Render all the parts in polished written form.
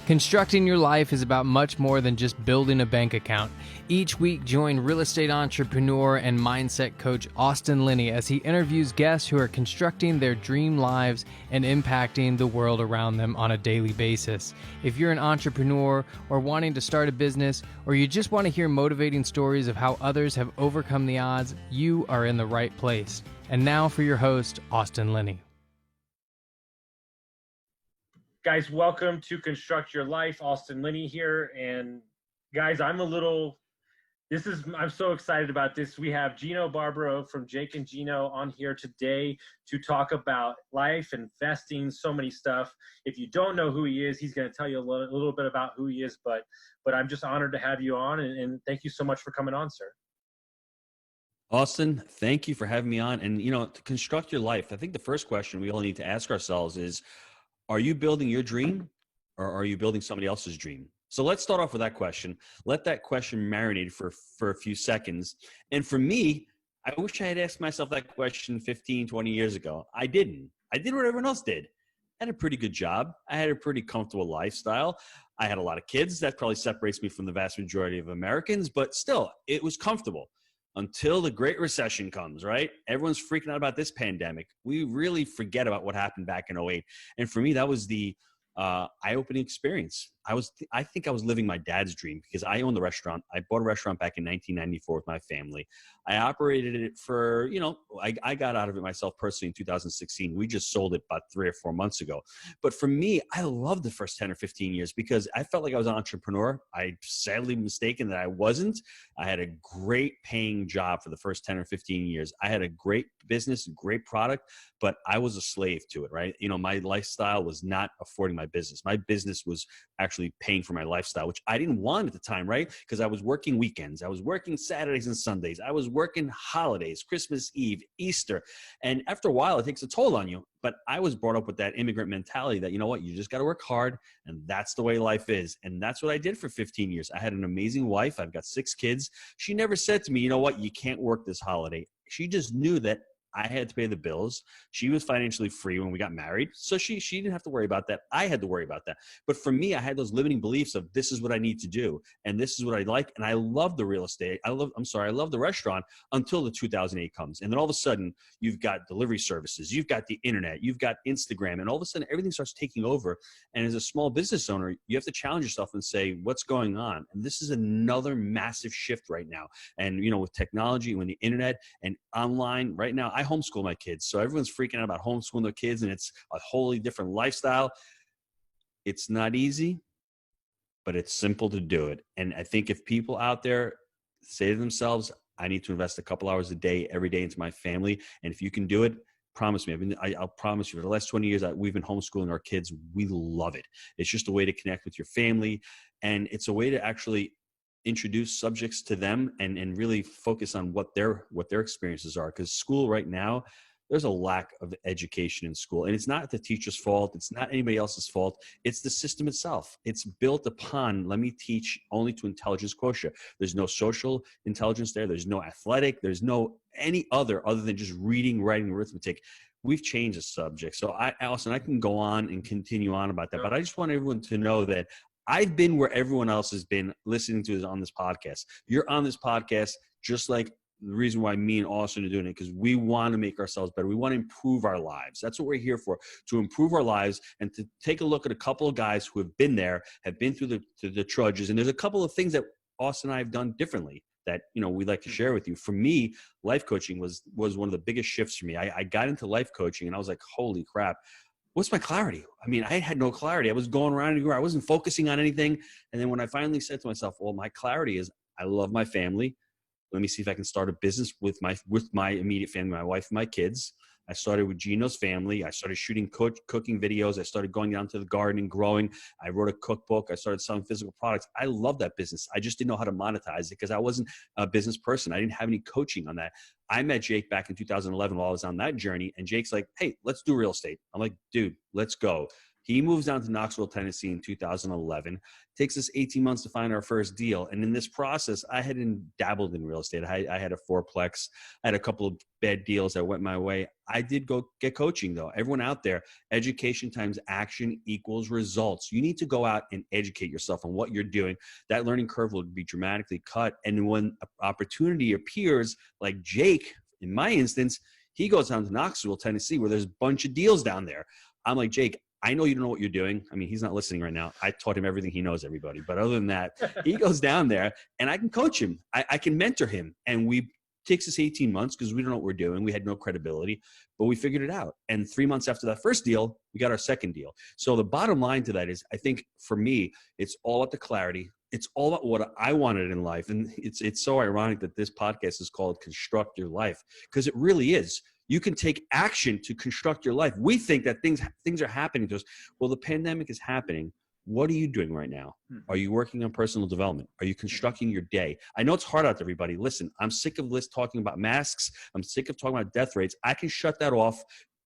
Constructing your life is about much more than just building a bank account. Each week, join real estate entrepreneur and mindset coach Austin Linney as he interviews guests who are constructing their dream lives and impacting the world around them on a daily basis. If you're an entrepreneur or wanting to start a business, or you just want to hear motivating stories of how others have overcome the odds, you are in the right place. And now for your host, Austin Linney. Guys, welcome to Construct Your Life. Austin Linney here. And guys, I'm so excited about this. We have Gino Barbaro from Jake and Gino on here today to talk about life, investing, so many stuff. If you don't know who he is, he's going to tell you a little bit about who he is, but I'm just honored to have you on, and thank you so much for coming on, sir. Austin, thank you for having me on. And, to construct your life, I think the first question we all need to ask ourselves is, are you building your dream or are you building somebody else's dream? So let's start off with that question. Let that question marinate for a few seconds. And for me, I wish I had asked myself that question 15, 20 years ago. I didn't. I did what everyone else did. I had a pretty good job. I had a pretty comfortable lifestyle. I had a lot of kids. That probably separates me from the vast majority of Americans, but still, it was comfortable. Until the Great Recession comes, right? Everyone's freaking out about this pandemic. We really forget about what happened back in 2008. And for me, that was the eye-opening experience. I think I was living my dad's dream because I owned the restaurant. I bought a restaurant back in 1994 with my family. I operated it for, I got out of it myself personally in 2016. We just sold it about 3 or 4 months ago. But for me, I loved the first 10 or 15 years because I felt like I was an entrepreneur. I sadly mistaken that I wasn't. I had a great paying job for the first 10 or 15 years. I had a great business, great product, but I was a slave to it, right? My lifestyle was not affording my business. My business was actually paying for my lifestyle, which I didn't want at the time, right? Because I was working weekends. I was working Saturdays and Sundays. I was working holidays, Christmas Eve, Easter. And after a while, it takes a toll on you. But I was brought up with that immigrant mentality that, you just got to work hard and that's the way life is. And that's what I did for 15 years. I had an amazing wife. I've got 6 kids. She never said to me, you know what, you can't work this holiday. She just knew that I had to pay the bills. She was financially free when we got married. So she didn't have to worry about that. I had to worry about that. But for me, I had those limiting beliefs of this is what I need to do. And this is what I like. And I love the real estate. I love the restaurant until the 2008 comes. And then all of a sudden you've got delivery services, you've got the internet, you've got Instagram, and all of a sudden everything starts taking over. And as a small business owner, you have to challenge yourself and say, what's going on? And this is another massive shift right now. And, with technology, when the internet and online right now, I homeschool my kids. So everyone's freaking out about homeschooling their kids and it's a wholly different lifestyle. It's not easy, but it's simple to do it. And I think if people out there say to themselves, I need to invest a couple hours a day, every day into my family. And if you can do it, promise me. I'll promise you for the last 20 years that we've been homeschooling our kids. We love it. It's just a way to connect with your family. And it's a way to actually introduce subjects to them and really focus on what their experiences are. Because school right now, there's a lack of education in school. And it's not the teacher's fault. It's not anybody else's fault. It's the system itself. It's built upon, let me teach only to intelligence quotient. There's no social intelligence there. There's no athletic. There's no any other than just reading, writing, arithmetic. We've changed the subject. So Allison, I can go on and continue on about that. But I just want everyone to know that I've been where everyone else has been listening to is on this podcast. You're on this podcast just like the reason why me and Austin are doing it, because we want to make ourselves better. We want to improve our lives. That's what we're here for, to improve our lives and to take a look at a couple of guys who have been there, have been through the trudges. And there's a couple of things that Austin and I have done differently that, we'd like to share with you. For me, life coaching was one of the biggest shifts for me. I got into life coaching and I was like, holy crap. What's my clarity? I mean, I had no clarity. I was going around and I wasn't focusing on anything. And then when I finally said to myself, well, my clarity is I love my family. Let me see if I can start a business with my immediate family, my wife and my kids. I started with Gino's family. I started shooting cooking videos. I started going down to the garden and growing. I wrote a cookbook. I started selling physical products. I love that business. I just didn't know how to monetize it because I wasn't a business person. I didn't have any coaching on that. I met Jake back in 2011 while I was on that journey. And Jake's like, hey, let's do real estate. I'm like, dude, let's go. He moves down to Knoxville, Tennessee in 2011. Takes us 18 months to find our first deal. And in this process, I hadn't dabbled in real estate. I had a fourplex. I had a couple of bad deals that went my way. I did go get coaching, though. Everyone out there, education times action equals results. You need to go out and educate yourself on what you're doing. That learning curve will be dramatically cut. And when opportunity appears, like Jake, in my instance, he goes down to Knoxville, Tennessee, where there's a bunch of deals down there. I'm like, Jake, I know you don't know what you're doing. I mean, he's not listening right now. I taught him everything he knows, everybody. But other than that, he goes down there and I can coach him. I can mentor him. And takes us 18 months because we don't know what we're doing. We had no credibility, but we figured it out. And 3 months after that first deal, we got our second deal. So the bottom line to that is, I think for me, it's all about the clarity. It's all about what I wanted in life. And it's so ironic that this podcast is called Construct Your Life, because it really is. You can take action to construct your life. We think that things are happening to us. Well, the pandemic is happening. What are you doing right now? Are you working on personal development? Are you constructing your day? I know it's hard out there, everybody. Listen, I'm sick of talking about masks. I'm sick of talking about death rates. I can shut that off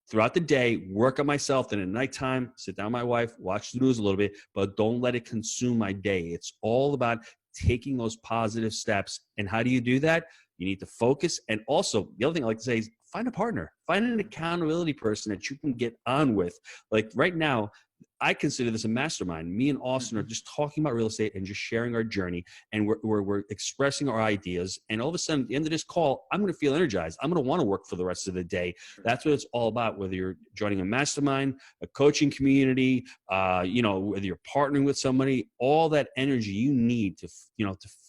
throughout the day, work on myself, then at nighttime, sit down with my wife, watch the news a little bit, but don't let it consume my day. It's all about taking those positive steps. And how do you do that? You need to focus. And also, the other thing I like to say is find a partner. Find an accountability person that you can get on with. Like right now, I consider this a mastermind. Me and Austin are just talking about real estate and just sharing our journey, and we're expressing our ideas. And all of a sudden, at the end of this call, I'm going to feel energized. I'm going to want to work for the rest of the day. That's what it's all about. Whether you're joining a mastermind, a coaching community, whether you're partnering with somebody, all that energy you need to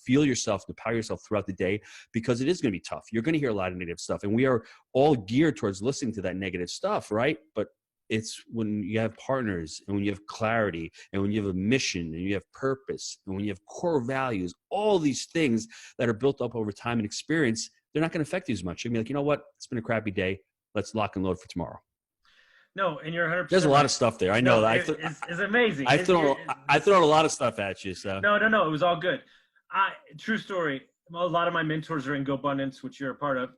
feel yourself, to power yourself throughout the day, because it is going to be tough. You're going to hear a lot of negative stuff, and we are all geared towards listening to that negative stuff, right? But it's when you have partners and when you have clarity and when you have a mission and you have purpose and when you have core values, all these things that are built up over time and experience, they're not going to affect you as much. You're going to be like, you know what? It's been a crappy day. Let's lock and load for tomorrow. No, and you're 100%. There's a lot of stuff there. I know that. It's amazing. I throw a lot of stuff at you. So No. It was all good. True story. A lot of my mentors are in GoBundance, which you're a part of.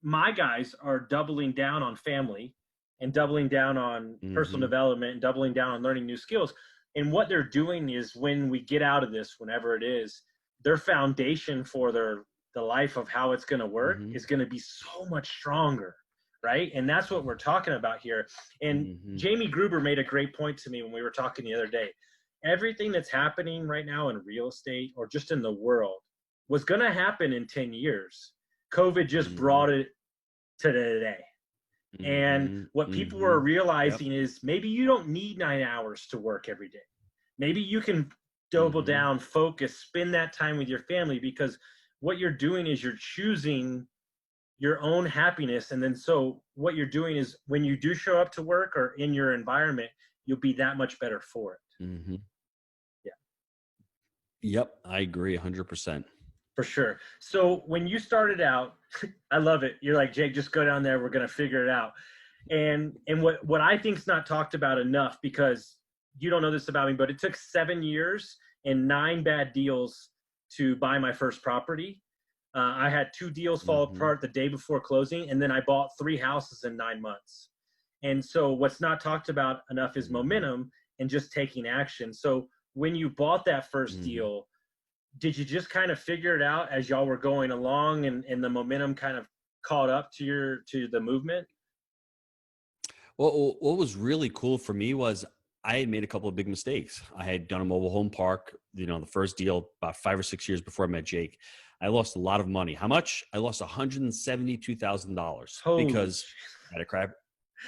My guys are doubling down on family and doubling down on personal development and doubling down on learning new skills. And what they're doing is, when we get out of this, whenever it is, their foundation for the life of how it's going to work is going to be so much stronger, right? And that's what we're talking about here. And Jamie Gruber made a great point to me when we were talking the other day. Everything that's happening right now in real estate or just in the world was going to happen in 10 years. COVID just brought it to today. And what people are realizing is maybe you don't need 9 hours to work every day. Maybe you can double down, focus, spend that time with your family, because what you're doing is you're choosing your own happiness. And then so what you're doing is, when you do show up to work or in your environment, you'll be that much better for it. Yeah. Yep. I agree 100%. For sure. So when you started out, I love it. You're like, Jake, just go down there. We're going to figure it out. And what I think is not talked about enough, because you don't know this about me, but it took 7 years and 9 bad deals to buy my first property. I had 2 deals fall apart the day before closing, and then I bought 3 houses in 9 months. And so what's not talked about enough is momentum and just taking action. So when you bought that first deal, did you just kind of figure it out as y'all were going along, and the momentum kind of caught up to the movement? Well, what was really cool for me was I had made a couple of big mistakes. I had done a mobile home park, the first deal about 5 or 6 years before I met Jake. I lost a lot of money. How much? I lost $172,000 because I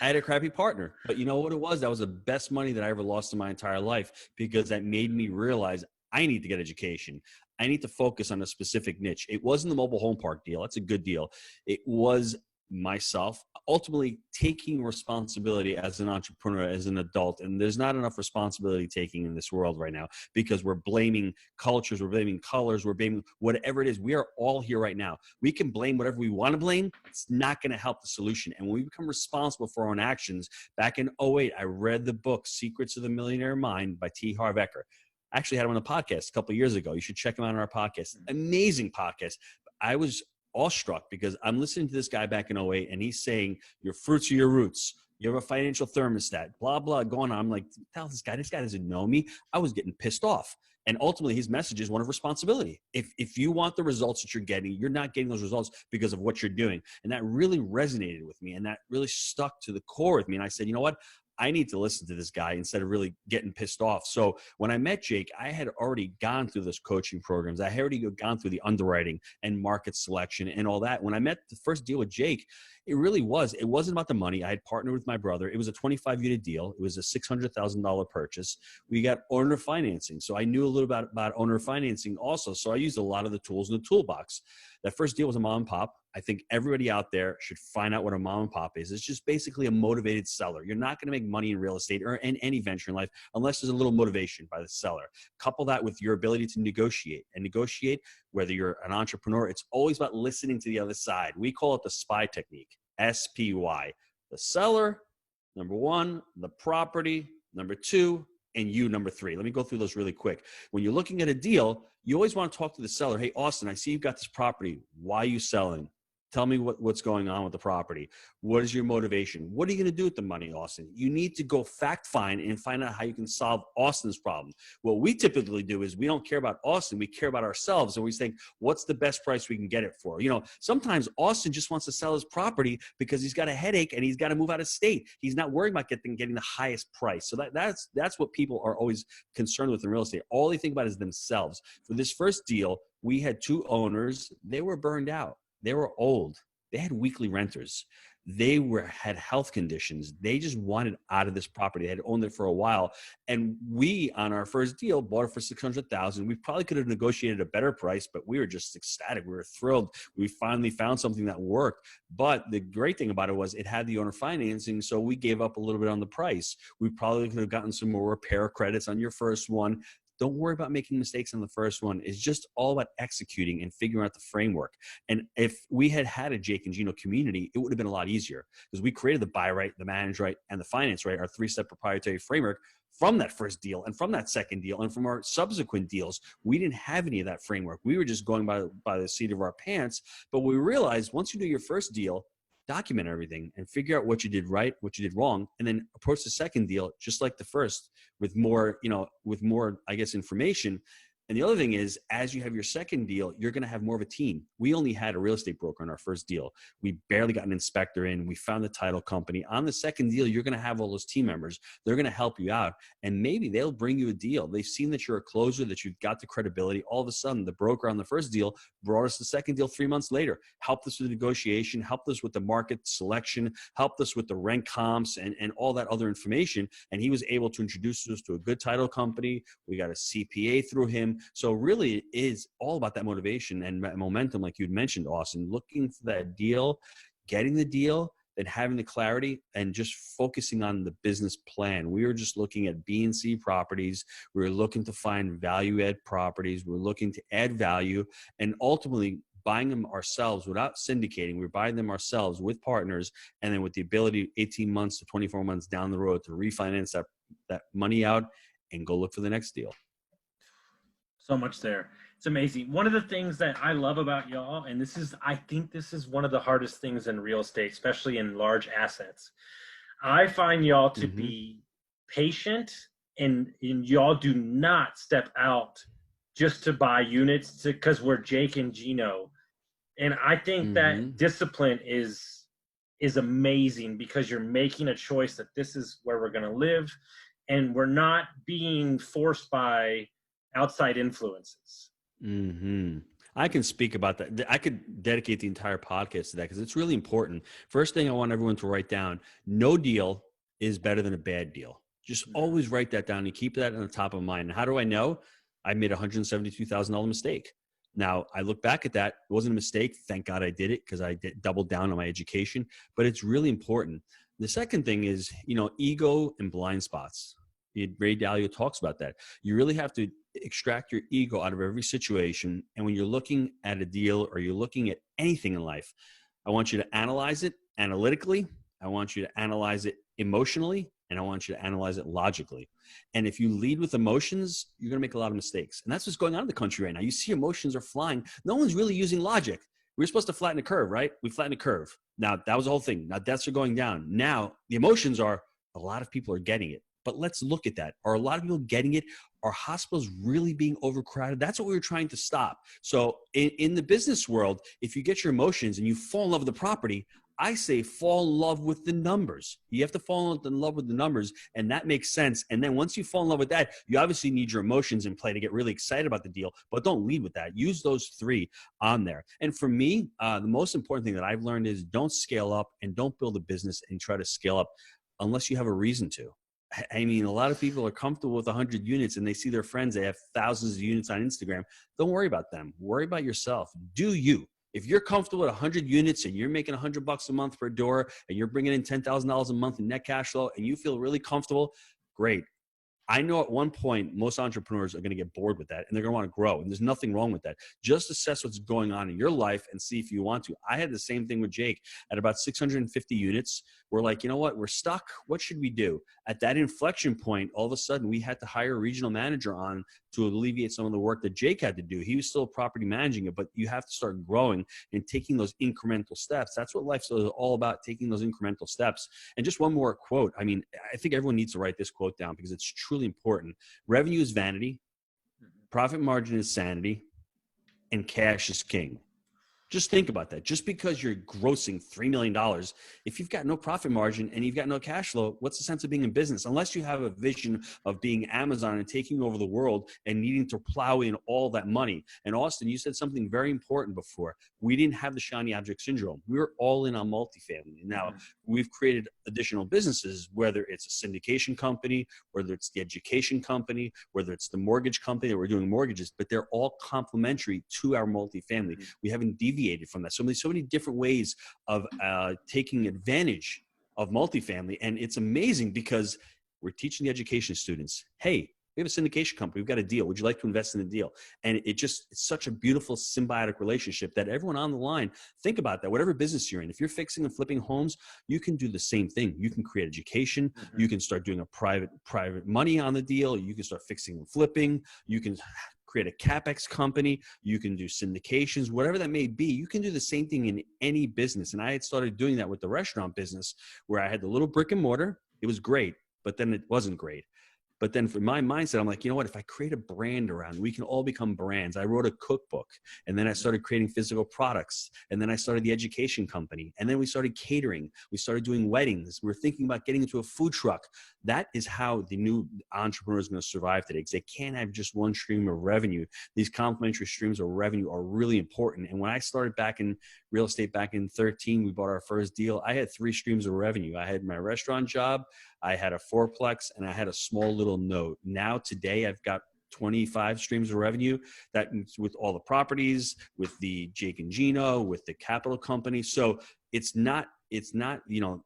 had a crappy partner. But you know what it was? That was the best money that I ever lost in my entire life, because that made me realize I need to get education. I need to focus on a specific niche. It wasn't the mobile home park deal. That's a good deal. It was myself ultimately taking responsibility as an entrepreneur, as an adult. And there's not enough responsibility taking in this world right now, because we're blaming cultures, we're blaming colors, we're blaming whatever it is. We are all here right now. We can blame whatever we want to blame. It's not going to help the solution. And when we become responsible for our own actions, back in 2008, I read the book, Secrets of the Millionaire Mind by T. Harv Eker. I actually had him on the podcast a couple of years ago. You should check him out on our podcast. Amazing podcast. I was awestruck because I'm listening to this guy back in 2008, and he's saying your fruits are your roots. You have a financial thermostat, blah, blah, going on. I'm like, tell this guy doesn't know me. I was getting pissed off. And ultimately, his message is one of responsibility. If you want the results that you're getting, you're not getting those results because of what you're doing. And that really resonated with me. And that really stuck to the core with me. And I said, you know what? I need to listen to this guy instead of really getting pissed off. So when I met Jake, I had already gone through those coaching programs. I had already gone through the underwriting and market selection and all that. When I met the first deal with Jake, it wasn't about the money. I had partnered with my brother. It was a 25-unit deal. It was a $600,000 purchase. We got owner financing. So I knew a little about owner financing also. So I used a lot of the tools in the toolbox. That first deal was a mom and pop. I think everybody out there should find out what a mom and pop is. It's just basically a motivated seller. You're not going to make money in real estate or in any venture in life unless there's a little motivation by the seller. Couple that with your ability to negotiate. And negotiate, whether you're an entrepreneur, it's always about listening to the other side. We call it the SPY technique, SPY. The seller, number one, the property, number two, and you, number three. Let me go through those really quick. When you're looking at a deal, you always want to talk to the seller. Hey, Austin, I see you've got this property. Why are you selling? Tell me what's going on with the property. What is your motivation? What are you going to do with the money, Austin? You need to go fact find and find out how you can solve Austin's problem. What we typically do is we don't care about Austin. We care about ourselves. And we think, what's the best price we can get it for? You know, sometimes Austin just wants to sell his property because he's got a headache and he's got to move out of state. He's not worried about getting the highest price. So that's what people are always concerned with in real estate. All they think about is themselves. For this first deal, we had two owners. They were burned out. They were old. They had weekly renters. They had health conditions. They just wanted out of this property. They had owned it for a while. And we, on our first deal, bought it for $600,000. We probably could have negotiated a better price, but we were just ecstatic. We were thrilled. We finally found something that worked. But the great thing about it was it had the owner financing, so we gave up a little bit on the price. We probably could have gotten some more repair credits on your first one. Don't worry about making mistakes on the first one. It's just all about executing and figuring out the framework. And if we had a Jake and Gino community, it would have been a lot easier because we created the buy right, the manage right, and the finance right, our 3-step proprietary framework from that first deal and from that second deal and from our subsequent deals. We didn't have any of that framework. We were just going by the seat of our pants. But we realized once you do your first deal, document everything and figure out what you did right, what you did wrong, and then approach the second deal just like the first with more, I guess, information. And the other thing is, as you have your second deal, you're going to have more of a team. We only had a real estate broker on our first deal. We barely got an inspector in. We found the title company. On the second deal, you're going to have all those team members. They're going to help you out. And maybe they'll bring you a deal. They've seen that you're a closer, that you've got the credibility. All of a sudden, the broker on the first deal brought us the second deal 3 months later, helped us with the negotiation, helped us with the market selection, helped us with the rent comps and all that other information. And he was able to introduce us to a good title company. We got a CPA through him. So really it is all about that motivation and momentum, like you'd mentioned, Austin, looking for that deal, getting the deal, then having the clarity and just focusing on the business plan. We were just looking at B and C properties. We were looking to find value add properties. We were looking to add value and ultimately buying them ourselves without syndicating. We're buying them ourselves with partners and then with the ability 18 months to 24 months down the road to refinance that money out and go look for the next deal. So much there. It's amazing. One of the things that I love about y'all, and I think this is one of the hardest things in real estate, especially in large assets. I find y'all to be patient and y'all do not step out just to buy units because we're Jake and Gino. And I think that discipline is amazing because you're making a choice that this is where we're going to live and we're not being forced by outside influences. I can speak about that. I could dedicate the entire podcast to that because it's really important. First thing I want everyone to write down, no deal is better than a bad deal. Just always write that down and keep that on the top of mind. And how do I know? I made a $172,000 mistake. Now, I look back at that. It wasn't a mistake. Thank God I did it because I doubled down on my education. But it's really important. The second thing is, ego and blind spots. Ray Dalio talks about that. You really have to extract your ego out of every situation. And when you're looking at a deal or you're looking at anything in life, I want you to analyze it analytically. I want you to analyze it emotionally. And I want you to analyze it logically. And if you lead with emotions, you're going to make a lot of mistakes. And that's what's going on in the country right now. You see emotions are flying. No one's really using logic. We were supposed to flatten the curve, right? We flattened the curve. Now, that was the whole thing. Now, deaths are going down. Now, the emotions are a lot of people are getting it. But let's look at that. Are a lot of people getting it? Are hospitals really being overcrowded? That's what we were trying to stop. So in the business world, if you get your emotions and you fall in love with the property, I say fall in love with the numbers. You have to fall in love with the numbers, and that makes sense. And then once you fall in love with that, you obviously need your emotions in play to get really excited about the deal, but don't lead with that. Use those three on there. And for me, the most important thing that I've learned is don't scale up and don't build a business and try to scale up unless you have a reason to. I mean, a lot of people are comfortable with 100 units and they see their friends, they have thousands of units on Instagram. Don't worry about them. Worry about yourself. Do you. If you're comfortable with 100 units and you're making $100 a month per door and you're bringing in $10,000 a month in net cash flow and you feel really comfortable, great. I know at one point, most entrepreneurs are going to get bored with that and they're going to want to grow. And there's nothing wrong with that. Just assess what's going on in your life and see if you want to. I had the same thing with Jake at about 650 units. We're like, you know what? We're stuck. What should we do? At that inflection point, all of a sudden we had to hire a regional manager on to alleviate some of the work that Jake had to do. He was still property managing it, but you have to start growing and taking those incremental steps. That's what life is all about, taking those incremental steps. And just one more quote. I mean, I think everyone needs to write this quote down because it's truly important. Revenue is vanity, profit margin is sanity, and cash is king. Just think about that. Just because you're grossing $3 million, if you've got no profit margin and you've got no cash flow, what's the sense of being in business? Unless you have a vision of being Amazon and taking over the world and needing to plow in all that money. And Austin, you said something very important before. We didn't have the shiny object syndrome. We were all in on multifamily. Now, we've created additional businesses, whether it's a syndication company, whether it's the education company, whether it's the mortgage company that we're doing mortgages, but they're all complementary to our multifamily. We haven't deviated from that. So many different ways of taking advantage of multifamily. And it's amazing because we're teaching the education students, hey, we have a syndication company. We've got a deal. Would you like to invest in the deal? And it's such a beautiful symbiotic relationship that everyone on the line, think about that. Whatever business you're in, if you're fixing and flipping homes, you can do the same thing. You can create education. You can start doing a private money on the deal. You can start fixing and flipping. You can create a CapEx company. You can do syndications, whatever that may be. You can do the same thing in any business. And I had started doing that with the restaurant business where I had the little brick and mortar. It was great, but then it wasn't great. But then for my mindset, I'm like, you know what? If I create a brand around, we can all become brands. I wrote a cookbook and then I started creating physical products. And then I started the education company. And then we started catering. We started doing weddings. We were thinking about getting into a food truck. That is how the new entrepreneur is going to survive today because they can't have just one stream of revenue. These complementary streams of revenue are really important. And when I started back in real estate back in 2013, we bought our first deal. I had 3 streams of revenue. I had my restaurant job, I had a fourplex, and I had a small little note. Now today I've got 25 streams of revenue. That with all the properties, with the Jake and Gino, with the capital company. So it's not, you know,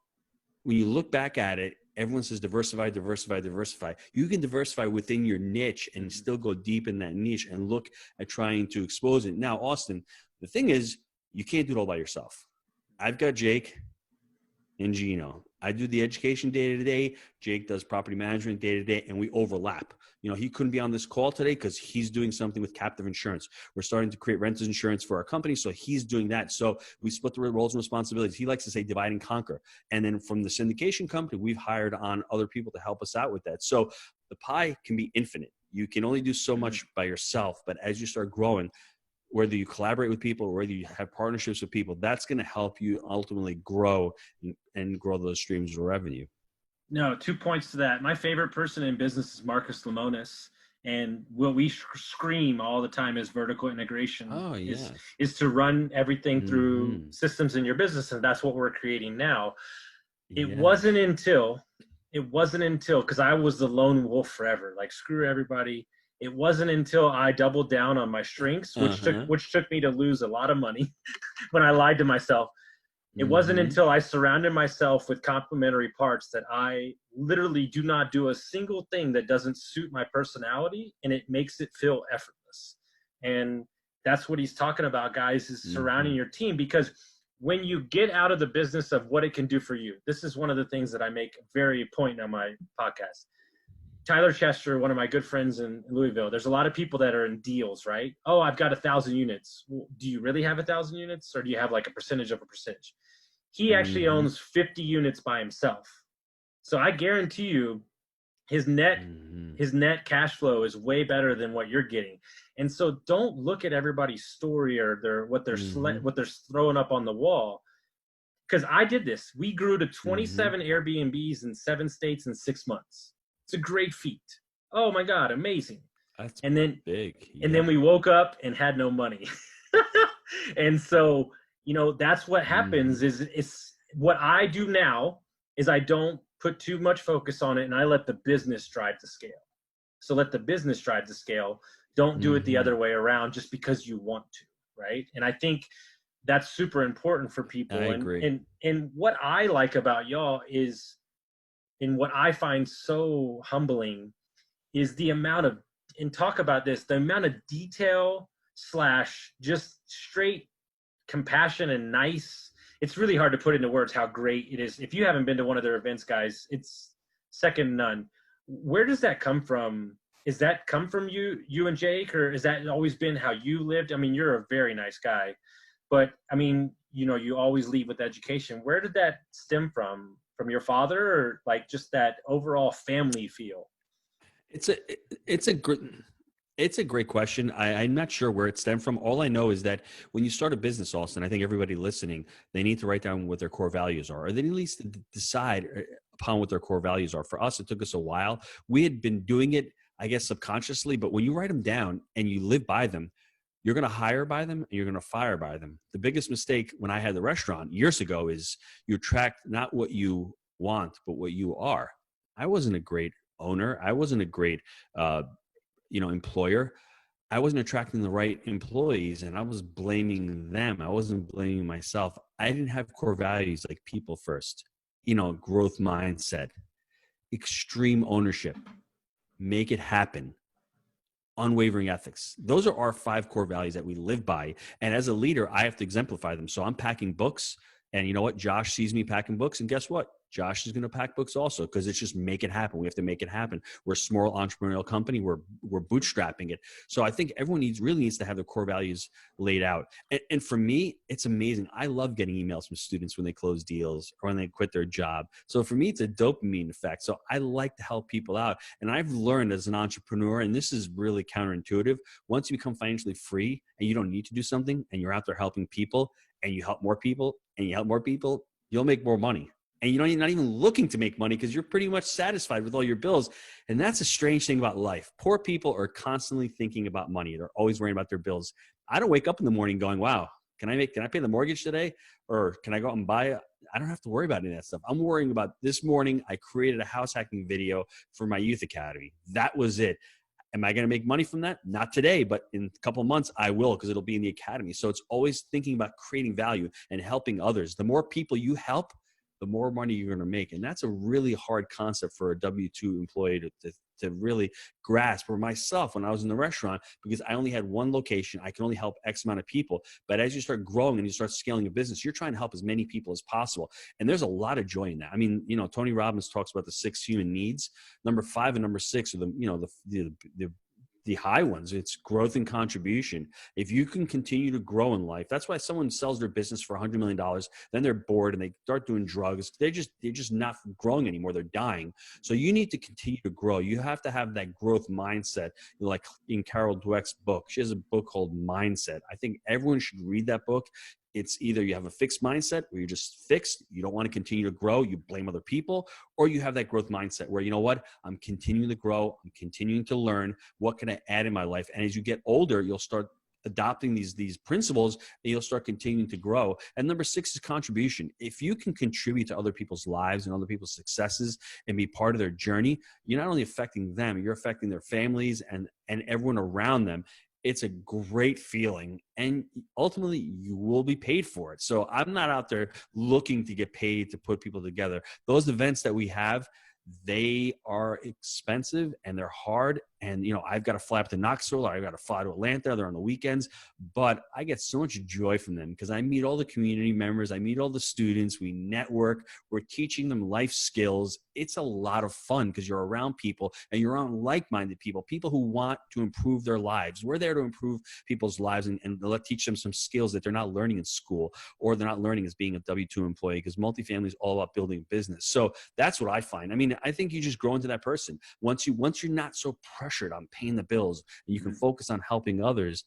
when you look back at it, everyone says diversify, diversify, diversify. You can diversify within your niche and still go deep in that niche and look at trying to expose it. Now, Austin, the thing is, you can't do it all by yourself. I've got Jake and Gino. I do the education day to day. Jake does property management day to day, and we overlap. You know, he couldn't be on this call today because he's doing something with captive insurance. We're starting to create renters insurance for our company, so he's doing that. So we split the roles and responsibilities. He likes to say divide and conquer. And then from the syndication company, we've hired on other people to help us out with that. So the pie can be infinite. You can only do so much by yourself, but as you start growing, whether you collaborate with people or whether you have partnerships with people, that's going to help you ultimately grow and grow those streams of revenue. No, 2 points to that. My favorite person in business is Marcus Lemonis. And what we scream all the time is vertical integration. Is to run everything through systems in your business. And that's what we're creating now. It wasn't until, because I was the lone wolf forever, like screw everybody. It wasn't until I doubled down on my strengths, which took me to lose a lot of money when I lied to myself. It wasn't until I surrounded myself with complementary parts that I literally do not do a single thing that doesn't suit my personality, and it makes it feel effortless. And that's what he's talking about, guys, is surrounding your team, because when you get out of the business of what it can do for you, this is one of the things that I make very point on my podcast. Tyler Chester, one of my good friends in Louisville, there's a lot of people that are in deals, right? Oh, I've got 1,000 units. Well, do you really have 1,000 units, or do you have like a percentage of a percentage? He actually Mm-hmm. owns 50 units by himself. So I guarantee you his net Mm-hmm. his net cash flow is way better than what you're getting. And so don't look at everybody's story or what Mm-hmm. they're throwing up on the wall. Because I did this. We grew to Mm-hmm. 27 Airbnbs in 7 states in 6 months. It's a great feat. Oh my God, amazing. That's And then big. and then Yep. we woke up and had no money. And so, that's what Mm-hmm. happens is it's what I do now is I don't put too much focus on it and I let the business drive the scale. So let the business drive the scale. Don't do it the Mm-hmm. other way around just because you want to, right? And I think that's super important for I people. And agree. and and what I like about y'all is, and what I find so humbling is the amount of, and talk about this, the amount of detail slash just straight compassion and nice. It's really hard to put into words how great it is. If you haven't been to one of their events, guys, it's second to none. Where does that come from? Is that come from you and Jake, or has that always been how you lived? I mean, you're a very nice guy, but I mean, you always lead with education. Where did that stem from? From your father, or like just that overall family feel? It's a it's a great it's a great question. I'm not sure where it stemmed from. All I know is that when you start a business, Austin, I think everybody listening, they need to write down what their core values are, or they need at least decide upon what their core values are. For us, it took us a while. We had been doing it, I guess, subconsciously, but when you write them down and you live by them, you're going to hire by them and you're going to fire by them. The biggest mistake when I had the restaurant years ago is you attract not what you want, but what you are. I wasn't a great owner. I wasn't a great, uh, employer. I wasn't attracting the right employees and I was blaming them. I wasn't blaming myself. I didn't have core values like people first, growth mindset, extreme ownership, make it happen, unwavering ethics. Those are our 5 core values that we live by. And as a leader, I have to exemplify them. So I'm packing books. And you know what? Josh sees me packing books. And guess what? Josh is going to pack books also because it's just make it happen. We have to make it happen. We're a small entrepreneurial company. We're bootstrapping it. So I think everyone really needs to have their core values laid out. And for me, it's amazing. I love getting emails from students when they close deals or when they quit their job. So for me, it's a dopamine effect. So I like to help people out. And I've learned as an entrepreneur, and this is really counterintuitive, once you become financially free and you don't need to do something and you're out there helping people and you help more people and you help more people, you'll make more money. And you're not even looking to make money because you're pretty much satisfied with all your bills. And that's a strange thing about life. Poor people are constantly thinking about money. They're always worrying about their bills. I don't wake up in the morning going, wow, can I pay the mortgage today? Or can I go out and buy it? I don't have to worry about any of that stuff. I'm worrying about this morning. I created a house hacking video for my youth academy. That was it. Am I going to make money from that? Not today, but in a couple of months, I will because it'll be in the academy. So it's always thinking about creating value and helping others. The more people you help, the more money you're going to make. And that's a really hard concept for a W-2 employee to really grasp. For myself, when I was in the restaurant, because I only had one location, I can only help X amount of people. But as you start growing and you start scaling a business, you're trying to help as many people as possible. And there's a lot of joy in that. I mean, Tony Robbins talks about the 6 human needs. Number 5 and number 6 are the high ones. It's growth and contribution. If you can continue to grow in life, that's why someone sells their business for $100 million, then they're bored and they start doing drugs. They're just not growing anymore. They're dying. So you need to continue to grow. You have to have that growth mindset. Like in Carol Dweck's book, she has a book called Mindset. I think everyone should read that book. It's either you have a fixed mindset where you're just fixed, you don't want to continue to grow, you blame other people, or you have that growth mindset where, you know what, I'm continuing to grow, I'm continuing to learn, what can I add in my life? And as you get older, you'll start adopting these principles and you'll start continuing to grow. And number 6 is contribution. If you can contribute to other people's lives and other people's successes and be part of their journey, you're not only affecting them, you're affecting their families and everyone around them. It's a great feeling, and ultimately you will be paid for it. So I'm not out there looking to get paid to put people together. Those events that we have, they are expensive and they're hard And, I've got to fly up to Knoxville, or I've got to fly to Atlanta. They're on the weekends, but I get so much joy from them because I meet all the community members. I meet all the students. We network. We're teaching them life skills. It's a lot of fun because you're around people and you're around like-minded people who want to improve their lives. We're there to improve people's lives and teach them some skills that they're not learning in school, or they're not learning as being a W-2 employee, because multifamily is all about building a business. So that's what I find. I mean, I think you just grow into that person. Once you're not so pressured on paying the bills and you can focus on helping others,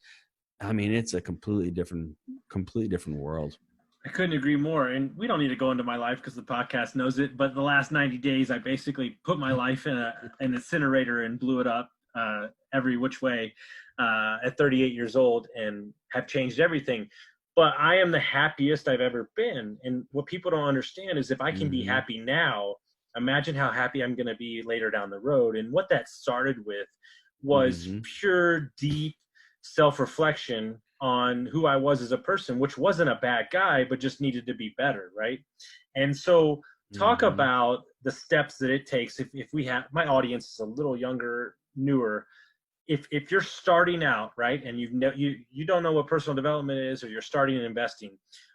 I mean, it's a completely different world. I couldn't agree more. And we don't need to go into my life because the podcast knows it. But the last 90 days, I basically put my life in an incinerator and blew it up every which way at 38 years old, and have changed everything. But I am the happiest I've ever been. And what people don't understand is if I can be happy now, imagine how happy I'm going to be later down the road. And what that started with was pure, deep self-reflection on who I was as a person, which wasn't a bad guy, but just needed to be better, right? And so talk about the steps that it takes. If we have, my audience is a little younger, newer. If you're starting out, right, and you don't know what personal development is, or you're starting in investing,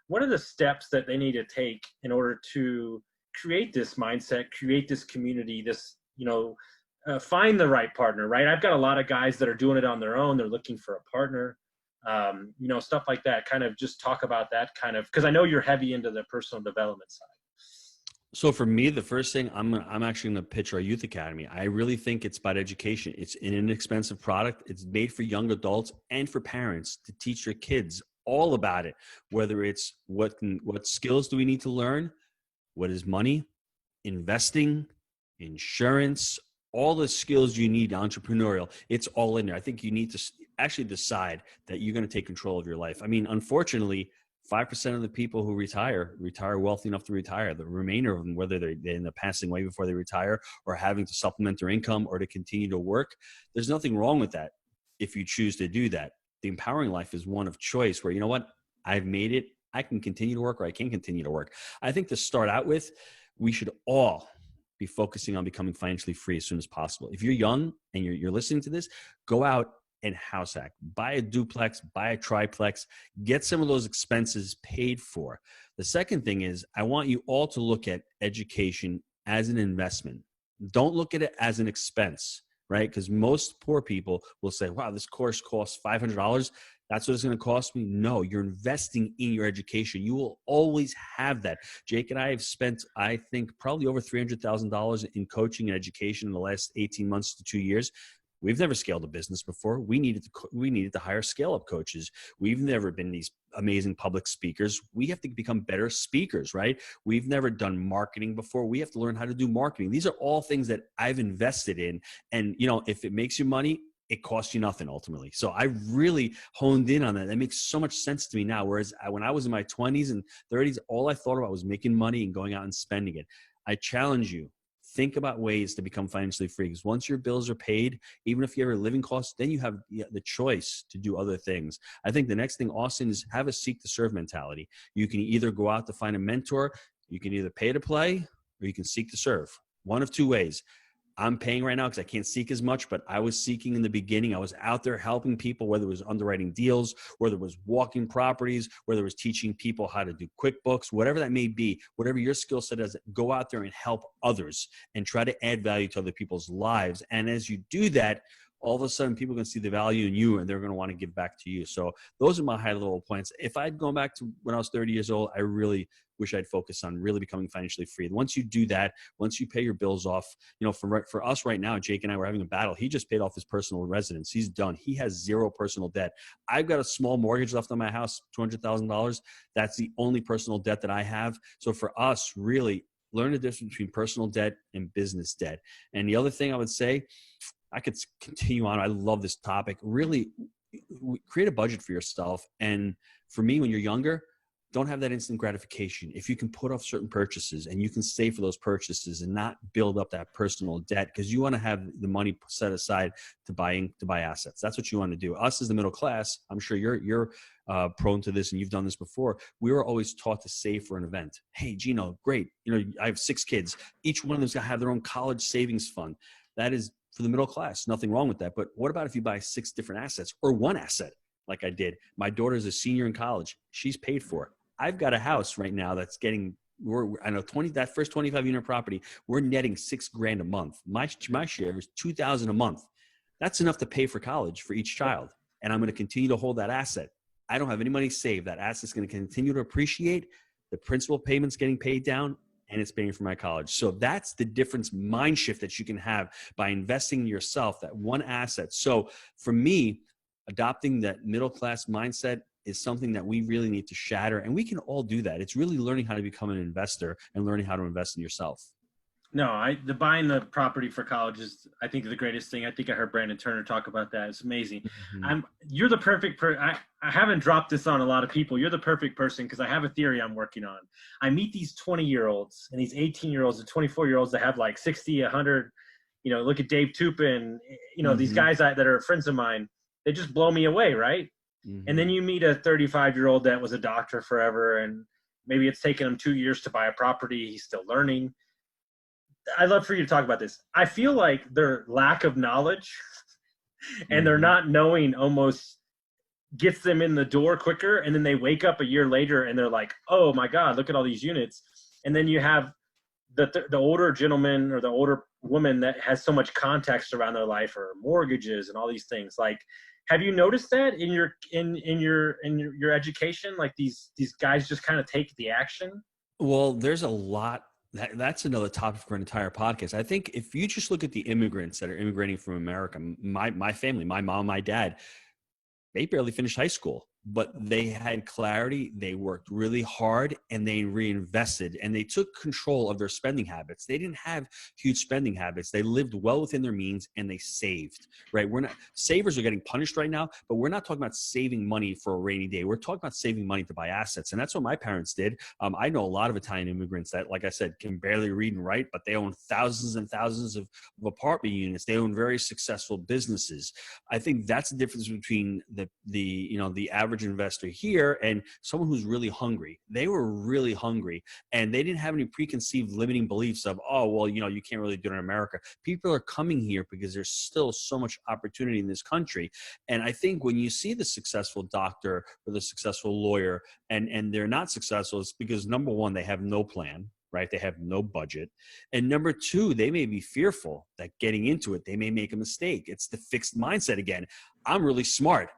what are the steps that they need to take in order to create this mindset, create this community, this, find the right partner, right? I've got a lot of guys that are doing it on their own. They're looking for a partner, stuff like that. Kind of just talk about that because I know you're heavy into the personal development side. So for me, the first thing I'm actually going to pitch our youth academy. I really think it's about education. It's an inexpensive product. It's made for young adults and for parents to teach their kids all about it. Whether it's what skills do we need to learn, what is money, investing, insurance, all the skills you need entrepreneurial. It's all in there. I think you need to actually decide that you're going to take control of your life. I mean, unfortunately, 5% of the people who retire wealthy enough to retire. The remainder of them, whether they end up passing away before they retire or having to supplement their income or to continue to work, there's nothing wrong with that if you choose to do that. The empowering life is one of choice where, you know what, I've made it. I can continue to work, or I can continue to work. I think to start out with, we should all be focusing on becoming financially free as soon as possible. If you're young and you're listening to this, go out and house hack, buy a duplex, buy a triplex, get some of those expenses paid for. The second thing is, I want you all to look at education as an investment. Don't look at it as an expense, right? Because most poor people will say, wow, this course costs $500. That's what it's going to cost me. No, you're investing in your education. You will always have that. Jake and I have spent, I think, probably over $300,000 in coaching and education in the last 18 months to 2 years. We've never scaled a business before. We needed to hire scale-up coaches. We've never been these amazing public speakers. We have to become better speakers, right? We've never done marketing before. We have to learn how to do marketing. These are all things that I've invested in. And, if it makes you money, it costs you nothing ultimately. So I really honed in on that. That makes so much sense to me now. Whereas when I was in my 20s and 30s, all I thought about was making money and going out and spending it. I challenge you. Think about ways to become financially free, because once your bills are paid, even if you have a living cost, then you have the choice to do other things. I think the next thing, Austin, is have a seek to serve mentality. You can either go out to find a mentor, you can either pay to play, or you can seek to serve. One of two ways. I'm paying right now because I can't seek as much, but I was seeking in the beginning. I was out there helping people, whether it was underwriting deals, whether it was walking properties, whether it was teaching people how to do QuickBooks, whatever that may be, whatever your skill set is, go out there and help others and try to add value to other people's lives. And as you do that, all of a sudden people are going to see the value in you and they're going to want to give back to you. So those are my high level points. If I'd gone back to when I was 30 years old, I really wish I'd focus on really becoming financially free. Once you do that, once you pay your bills off, for us right now, Jake and I were having a battle. He just paid off his personal residence. He's done. He has zero personal debt. I've got a small mortgage left on my house, $200,000. That's the only personal debt that I have. So for us, really learn the difference between personal debt and business debt. And the other thing I would say, I could continue on. I love this topic. Really create a budget for yourself. And for me, when you're younger, don't have that instant gratification. If you can put off certain purchases and you can save for those purchases and not build up that personal debt, because you want to have the money set aside to buy assets. That's what you want to do. Us as the middle class, I'm sure you're prone to this and you've done this before. We were always taught to save for an event. Hey, Gino, great. I have 6 kids. Each one of them's got to have their own college savings fund. That is for the middle class. Nothing wrong with that. But what about if you buy 6 different assets or one asset like I did? My daughter's a senior in college. She's paid for. I've got a house right now that's getting, I know that first 25 unit property, we're netting $6,000 a month. My share is $2,000 a month. That's enough to pay for college for each child. And I'm going to continue to hold that asset. I don't have any money saved. That asset's going to continue to appreciate. The principal payment's getting paid down, and it's paying for my college. So that's the difference, mind shift that you can have by investing in yourself, that one asset. So for me, adopting that middle-class mindset is something that we really need to shatter, and we can all do that. It's really learning how to become an investor and learning how to invest in yourself. No, the buying the property for college is, I think, the greatest thing. I think I heard Brandon Turner talk about that. It's amazing. You're the perfect I haven't dropped this on a lot of people. You're the perfect person because I have a theory I'm working on. I meet these 20-year-olds and these 18-year-olds and 24-year-olds that have like 60, 100. Look at Dave Tupin. These guys that are friends of mine. They just blow me away, right? And then you meet a 35-year-old that was a doctor forever, and maybe it's taken him 2 years to buy a property. He's still learning. I'd love for you to talk about this. I feel like their lack of knowledge and they're not knowing almost gets them in the door quicker. And then they wake up a year later and they're like, oh my God, look at all these units. And then you have the older gentleman or the older woman that has so much context around their life or mortgages and all these things. Like, have you noticed that in your education? Like these guys just kind of take the action? Well, there's a lot. That's another topic for an entire podcast. I think if you just look at the immigrants that are immigrating from America, my family, my mom, my dad, they barely finished high school, but they had clarity. They worked really hard and they reinvested and they took control of their spending habits. They didn't have huge spending habits. They lived well within their means and they saved, right? Savers are getting punished right now, but we're not talking about saving money for a rainy day. We're talking about saving money to buy assets. And that's what my parents did. I know a lot of Italian immigrants that, like I said, can barely read and write, but they own thousands and thousands of apartment units. They own very successful businesses. I think that's the difference between the average investor here and someone who's really hungry. They were really hungry and they didn't have any preconceived limiting beliefs of, oh, well, you can't really do it in America. People are coming here because there's still so much opportunity in this country. And I think when you see the successful doctor or the successful lawyer and they're not successful, it's because number one, they have no plan. Right? They have no budget. And number two, they may be fearful that getting into it, they may make a mistake. It's the fixed mindset again. I'm really smart.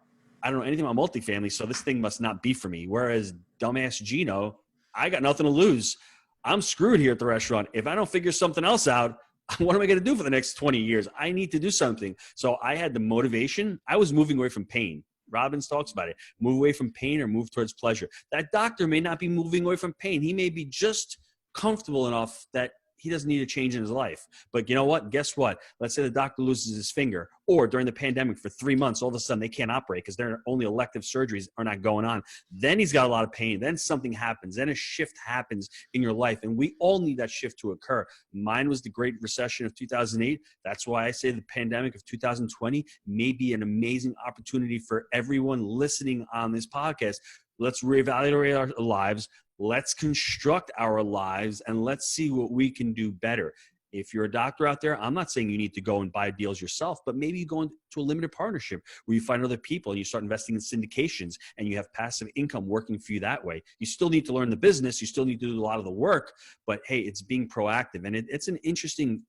I don't know anything about multifamily, so this thing must not be for me. Whereas dumbass Gino, I got nothing to lose. I'm screwed here at the restaurant. If I don't figure something else out, what am I going to do for the next 20 years? I need to do something. So I had the motivation. I was moving away from pain. Robbins talks about it. Move away from pain or move towards pleasure. That doctor may not be moving away from pain. He may be just comfortable enough that he doesn't need a change in his life. But you know what? Guess what? Let's say the doctor loses his finger, or during the pandemic for 3 months, all of a sudden they can't operate because their only elective surgeries are not going on. Then he's got a lot of pain. Then something happens. Then a shift happens in your life. And we all need that shift to occur. Mine was the Great Recession of 2008. That's why I say the pandemic of 2020 may be an amazing opportunity for everyone listening on this podcast. Let's reevaluate our lives. Let's construct our lives and let's see what we can do better. If you're a doctor out there, I'm not saying you need to go and buy deals yourself, but maybe you go into a limited partnership where you find other people and you start investing in syndications and you have passive income working for you that way. You still need to learn the business. You still need to do a lot of the work, but hey, it's being proactive. And it's an interesting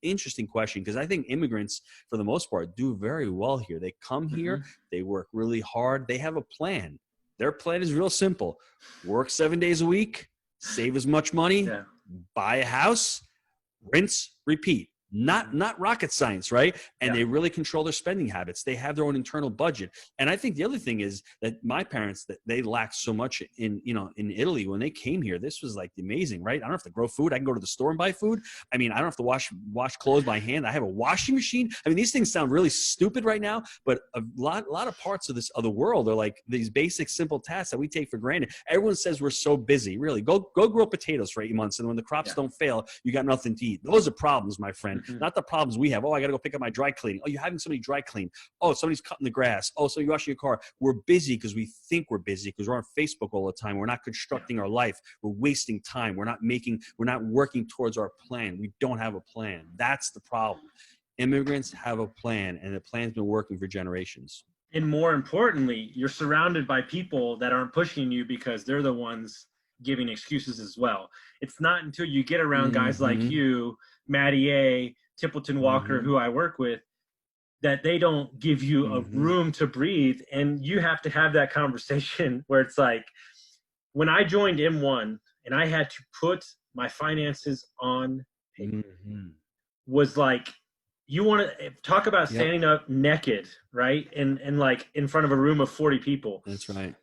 question because I think immigrants, for the most part, do very well here. They come here, they work really hard. They have a plan. Their plan is real simple. Work 7 days a week, save as much money, buy a house, rinse, repeat. Not rocket science, right? And they really control their spending habits. They have their own internal budget. And I think the other thing is that my parents, that they lacked so much in Italy when they came here. This was like amazing, right? I don't have to grow food. I can go to the store and buy food. I mean, I don't have to wash clothes by hand. I have a washing machine. I mean, these things sound really stupid right now, but a lot of parts of the world are like these basic, simple tasks that we take for granted. Everyone says we're so busy. Really, go grow potatoes for 8 months, and when the crops don't fail, you got nothing to eat. Those are problems, my friend. Not the problems we have. Oh, I got to go pick up my dry cleaning. Oh, you're having somebody dry clean. Oh, somebody's cutting the grass. Oh, so you're washing your car. We're busy because we think we're busy because we're on Facebook all the time. We're not constructing our life. We're wasting time. We're not working towards our plan. We don't have a plan. That's the problem. Immigrants have a plan, and the plan's been working for generations. And more importantly, you're surrounded by people that aren't pushing you because they're the ones giving excuses as well. It's not until you get around guys like you, Matty A, Templeton Walker, who I work with, that they don't give you a room to breathe. And you have to have that conversation where it's like, when I joined M1 and I had to put my finances on paper, was like, you want to talk about standing up naked, right? And like in front of a room of 40 people. That's right.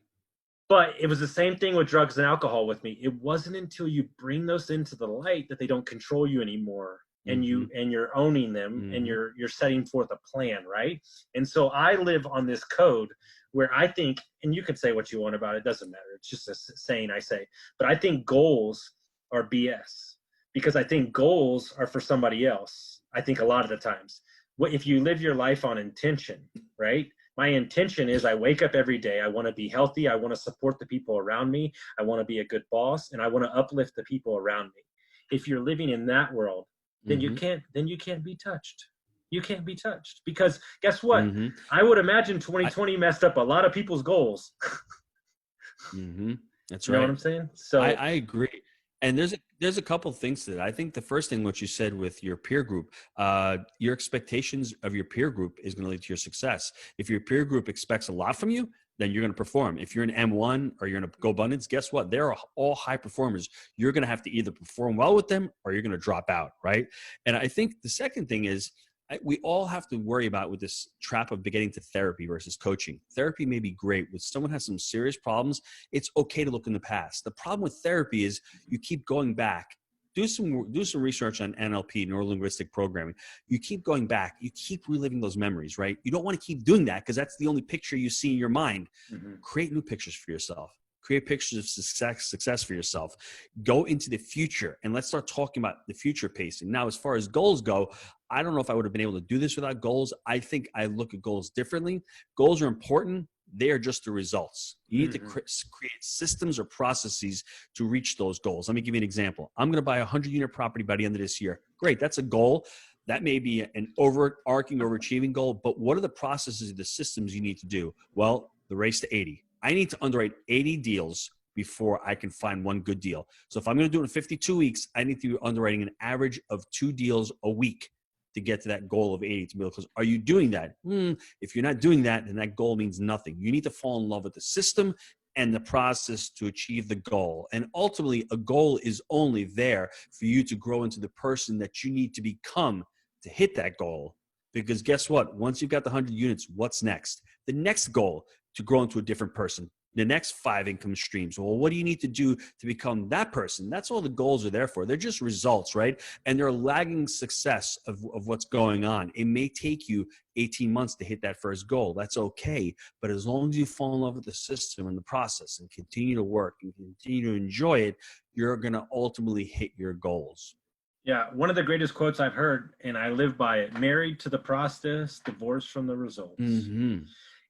But it was the same thing with drugs and alcohol with me. It wasn't until you bring those into the light that they don't control you anymore. And you're owning them and you're setting forth a plan, right? And so I live on this code where I think, and you can say what you want about it, doesn't matter. It's just a saying I say. But I think goals are BS, because I think goals are for somebody else. I think a lot of the times, if you live your life on intention, right? My intention is I wake up every day. I want to be healthy. I want to support the people around me. I want to be a good boss, and I want to uplift the people around me. If you're living in that world, then you can't be touched. You can't be touched, because guess what? I would imagine 2020 messed up a lot of people's goals. That's right. You know what I'm saying? So I agree. And there's a couple of things to that. I think the first thing, what you said with your peer group, your expectations of your peer group is going to lead to your success. If your peer group expects a lot from you, then you're going to perform. If you're an M1 or you're in a Go Abundance, guess what? They're all high performers. You're going to have to either perform well with them or you're going to drop out, right? And I think the second thing is, we all have to worry about with this trap of getting to therapy versus coaching. Therapy may be great. When someone has some serious problems, it's okay to look in the past. The problem with therapy is you keep going back. Do some research on NLP, neuro-linguistic programming. You keep going back. You keep reliving those memories, right? You don't want to keep doing that because that's the only picture you see in your mind. Create new pictures for yourself. Create pictures of success for yourself. Go into the future, and let's start talking about the future pacing. Now, as far as goals go, I don't know if I would have been able to do this without goals. I think I look at goals differently. Goals are important. They are just the results. You need to create systems or processes to reach those goals. Let me give you an example. I'm going to buy a 100-unit property by the end of this year. Great. That's a goal. That may be an overarching, overachieving goal, but what are the processes, the systems you need to do? Well, the race to 80. I need to underwrite 80 deals before I can find one good deal. So if I'm going to do it in 52 weeks, I need to be underwriting an average of 2 deals a week to get to that goal of 80 to be able to close. Are you doing that? If you're not doing that, then that goal means nothing. You need to fall in love with the system and the process to achieve the goal. And ultimately, a goal is only there for you to grow into the person that you need to become to hit that goal. Because guess what? Once you've got the 100 units, what's next? The next goal, to grow into a different person. The next 5 income streams. Well, what do you need to do to become that person? That's all the goals are there for. They're just results, right? And they're lagging success of what's going on. It may take you 18 months to hit that first goal. That's okay. But as long as you fall in love with the system and the process and continue to work and continue to enjoy it, you're going to ultimately hit your goals. Yeah, one of the greatest quotes I've heard, and I live by it: married to the process, divorced from the results.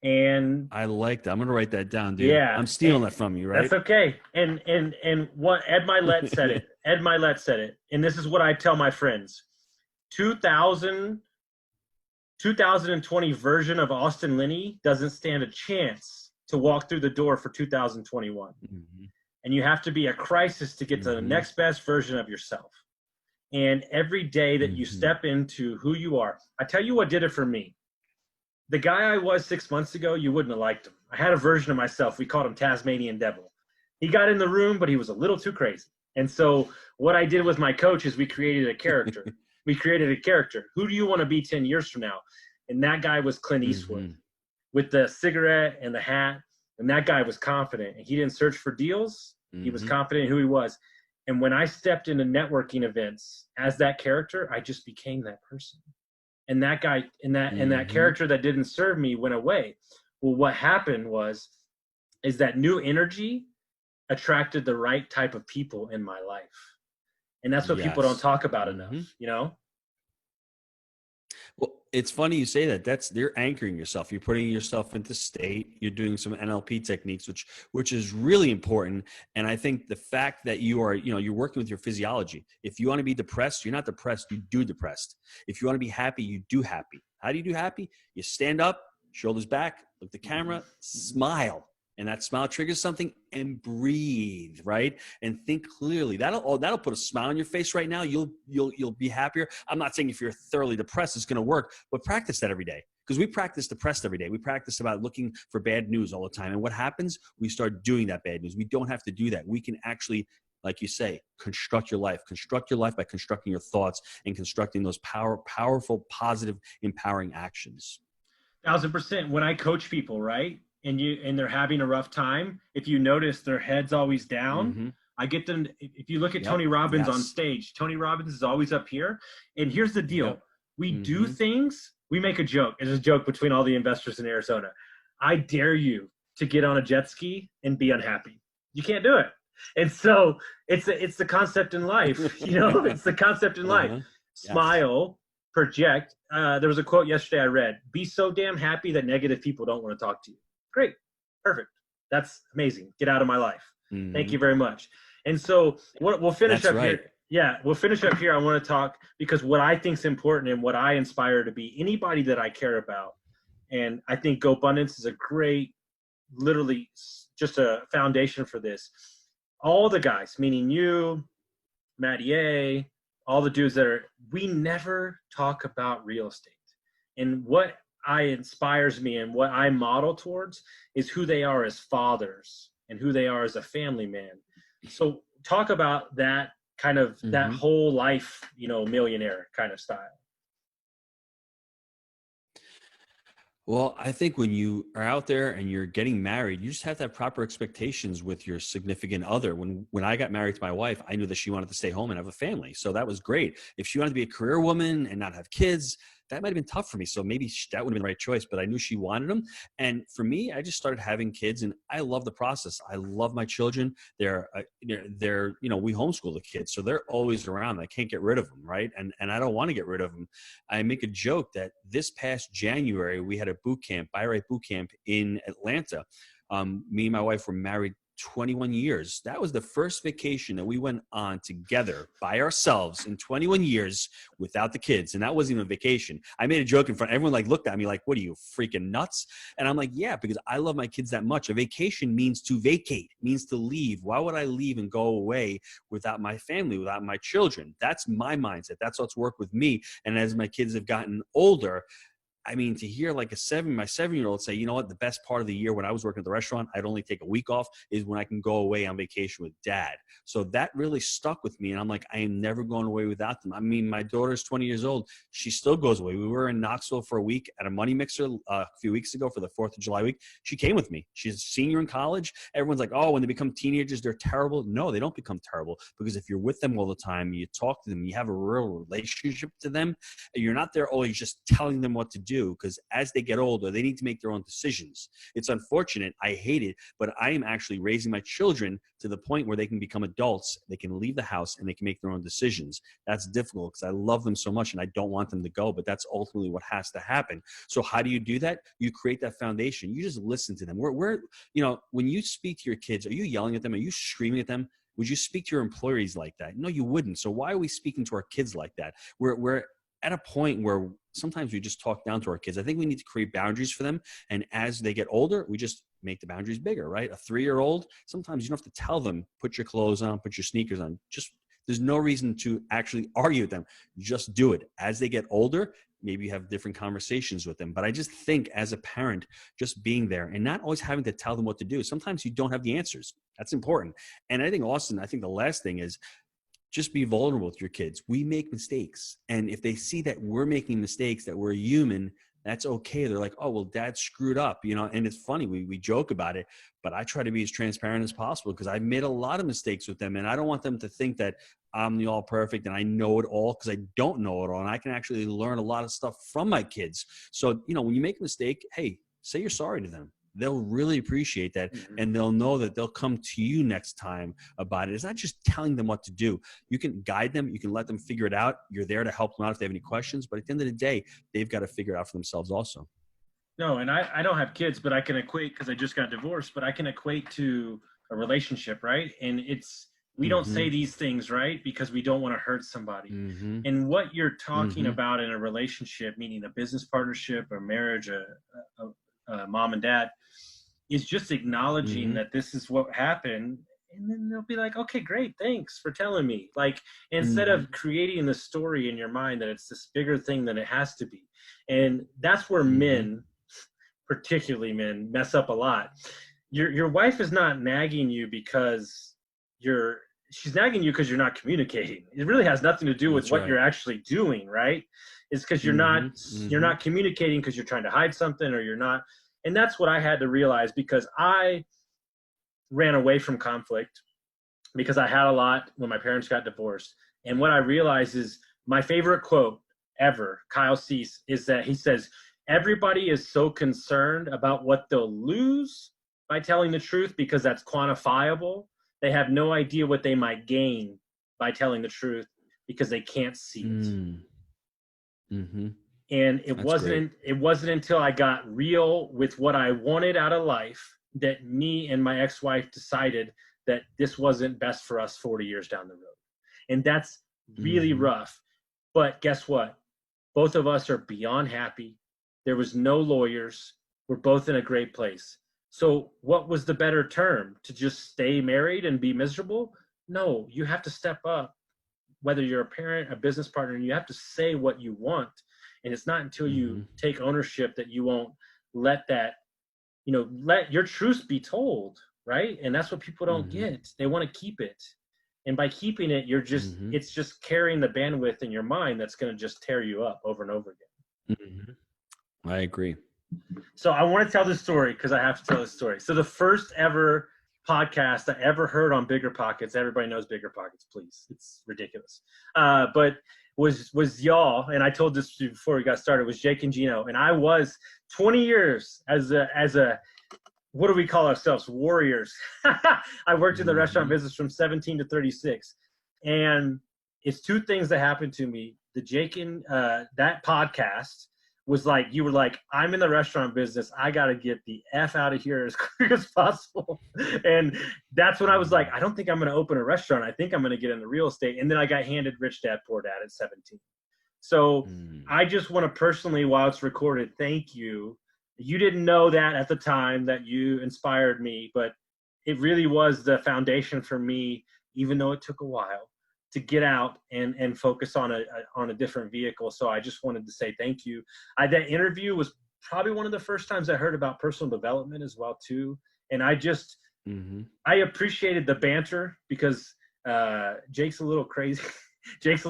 And I like that. I'm going to write that down, dude. Yeah, I'm stealing that from you, right? That's okay. And what Ed Milet said it. Ed Milet said it. And this is what I tell my friends. 2020 version of Austin Linney doesn't stand a chance to walk through the door for 2021. And you have to be a crisis to get to the next best version of yourself. And every day that you step into who you are, I tell you what did it for me. The guy I was 6 months ago, you wouldn't have liked him. I had a version of myself. We called him Tasmanian Devil. He got in the room, but he was a little too crazy. And so what I did with my coach is we created a character. Who do you want to be 10 years from now? And that guy was Clint Eastwood with the cigarette and the hat. And that guy was confident. And he didn't search for deals. He was confident in who he was. And when I stepped into networking events as that character, I just became that person. And that guy and that character that didn't serve me went away. Well, what happened is that new energy attracted the right type of people in my life. And that's what people don't talk about enough, you know? Well, it's funny you say that. They're anchoring yourself. You're putting yourself into state. You're doing some NLP techniques, which is really important. And I think the fact that you're working with your physiology. If you want to be depressed, you're not depressed. You do depressed. If you want to be happy, you do happy. How do you do happy? You stand up, shoulders back, look at the camera, smile. And that smile triggers something, and breathe, right? And think clearly. That'll put a smile on your face right now. You'll be happier. I'm not saying if you're thoroughly depressed, it's going to work, but practice that every day. Because we practice depressed every day. We practice about looking for bad news all the time. And what happens? We start doing that bad news. We don't have to do that. We can actually, like you say, construct your life. Construct your life by constructing your thoughts and constructing those powerful, positive, empowering actions. 1,000%. When I coach people, right? And they're having a rough time, if you notice their head's always down, I get them. If you look at Tony Robbins on stage, Tony Robbins is always up here. And here's the deal. We do things, we make a joke. It's a joke between all the investors in Arizona. I dare you to get on a jet ski and be unhappy. You can't do it. And so it's the concept in life, it's the concept in life. Smile, project. There was a quote yesterday I read, be so damn happy that negative people don't want to talk to you. Great. Perfect. That's amazing. Get out of my life. Thank you very much. And so we'll finish up here. Yeah, we'll finish up here. I want to talk because what I think is important and what I inspire to be anybody that I care about. And I think GoBundance is a great, literally just a foundation for this. All the guys, meaning you, Matty A, all the dudes we never talk about real estate. And what inspires me and what I model towards is who they are as fathers and who they are as a family man. So talk about that kind of that whole life, millionaire kind of style. Well, I think when you are out there and you're getting married, you just have to have proper expectations with your significant other. When I got married to my wife, I knew that she wanted to stay home and have a family. So that was great. If she wanted to be a career woman and not have kids, that might have been tough for me. So maybe that would have been the right choice, but I knew she wanted them. And for me, I just started having kids and I love the process. I love my children. They're we homeschool the kids. So they're always around. I can't get rid of them. Right. And I don't want to get rid of them. I make a joke that this past January, we had a buy right boot camp in Atlanta. Me and my wife were married 21 years. That was the first vacation that we went on together by ourselves in 21 years without the kids. And that wasn't even a vacation. I made a joke in front. Everyone looked at me like, what are you, freaking nuts? And I'm like, yeah, because I love my kids that much. A vacation means to vacate, means to leave. Why would I leave and go away without my family, without my children? That's my mindset. That's what's worked with me. And as my kids have gotten older, I mean, to hear like my 7-year-old say, you know what, the best part of the year when I was working at the restaurant, I'd only take a week off is when I can go away on vacation with dad. So that really stuck with me. And I'm like, I am never going away without them. I mean, my daughter's 20 years old. She still goes away. We were in Knoxville for a week at a money mixer a few weeks ago for the 4th of July week. She came with me. She's a senior in college. Everyone's like, oh, when they become teenagers, they're terrible. No, they don't become terrible because if you're with them all the time, you talk to them, you have a real relationship to them, and you're not there always just telling them what to do. Because as they get older, they need to make their own decisions. It's unfortunate. I hate it, but I am actually raising my children to the point where they can become adults. They can leave the house and they can make their own decisions. That's difficult because I love them so much and I don't want them to go, but that's ultimately what has to happen. So how do you do that? You create that foundation. You just listen to them. When you speak to your kids, are you yelling at them? Are you screaming at them? Would you speak to your employees like that? No, you wouldn't. So why are we speaking to our kids like that? We're at a point where sometimes we just talk down to our kids. I think we need to create boundaries for them. And as they get older, we just make the boundaries bigger, right? A 3-year-old, sometimes you don't have to tell them, put your clothes on, put your sneakers on. There's no reason to actually argue with them. Just do it. As they get older, maybe you have different conversations with them. But I just think as a parent, just being there and not always having to tell them what to do. Sometimes you don't have the answers. That's important. And I think, Austin, the last thing is, just be vulnerable with your kids. We make mistakes. And if they see that we're making mistakes, that we're human, that's okay. They're like, oh, well, dad screwed up, and it's funny. We joke about it, but I try to be as transparent as possible because I've made a lot of mistakes with them. And I don't want them to think that I'm the all perfect and I know it all because I don't know it all. And I can actually learn a lot of stuff from my kids. So, when you make a mistake, hey, say you're sorry to them. they'll really appreciate that. Mhm. And they'll know that they'll come to you next time about it. It's not just telling them what to do. You can guide them. You can let them figure it out. You're there to help them out if they have any questions. But at the end of the day, they've got to figure it out for themselves also. No, and I don't have kids, but I can equate, because I just got divorced, but I can equate to a relationship, right? And we don't say these things, right? Because we don't want to hurt somebody. And what you're talking about in a relationship, meaning a business partnership, a marriage, a mom and dad, is just acknowledging that this is what happened. And then they'll be like, okay, great. Thanks for telling me. Like, instead of creating the story in your mind that it's this bigger thing than it has to be. And that's where men, particularly men, mess up a lot. Your wife is not nagging you because she's nagging you because you're not communicating. It really has nothing to do with what you're actually doing, right? It's because you're not communicating because you're trying to hide something, or you're not. And that's what I had to realize, because I ran away from conflict because I had a lot when my parents got divorced. And what I realized is, my favorite quote ever, Kyle Cease, is that he says, everybody is so concerned about what they'll lose by telling the truth because that's quantifiable. They have no idea what they might gain by telling the truth because they can't see it. And it wasn't until I got real with what I wanted out of life that me and my ex-wife decided that this wasn't best for us 40 years down the road. And that's really rough. But guess what? Both of us are beyond happy. There was no lawyers. We're both in a great place. So what was the better term? To just stay married and be miserable? No, you have to step up, whether you're a parent, a business partner, and you have to say what you want. And it's not until you take ownership that you won't let that, let your truth be told, right? And that's what people don't get. They want to keep it. And by keeping it, it's just carrying the bandwidth in your mind that's going to just tear you up over and over again. I agree. So I want to tell this story because I have to tell this story. So the first ever podcast I ever heard on Bigger Pockets, everybody knows Bigger Pockets, please. It's ridiculous. But was y'all, and I told this before we got started, was Jake and Gino. And I was 20 years as a what do we call ourselves? Warriors. I worked in the restaurant business from 17 to 36. And it's two things that happened to me. The Jake and that podcast was like, you were like, I'm in the restaurant business. I got to get the F out of here as quick as possible. And that's when I was like, I don't think I'm going to open a restaurant. I think I'm going to get into real estate. And then I got handed Rich Dad, Poor Dad at 17. So I just want to personally, while it's recorded, thank you. You didn't know that at the time that you inspired me, but it really was the foundation for me, even though it took a while, to get out and focus on a different vehicle. So I just wanted to say thank you. That interview was probably one of the first times I heard about personal development as well too. And I just, I appreciated the banter because Jake's a little crazy. Jake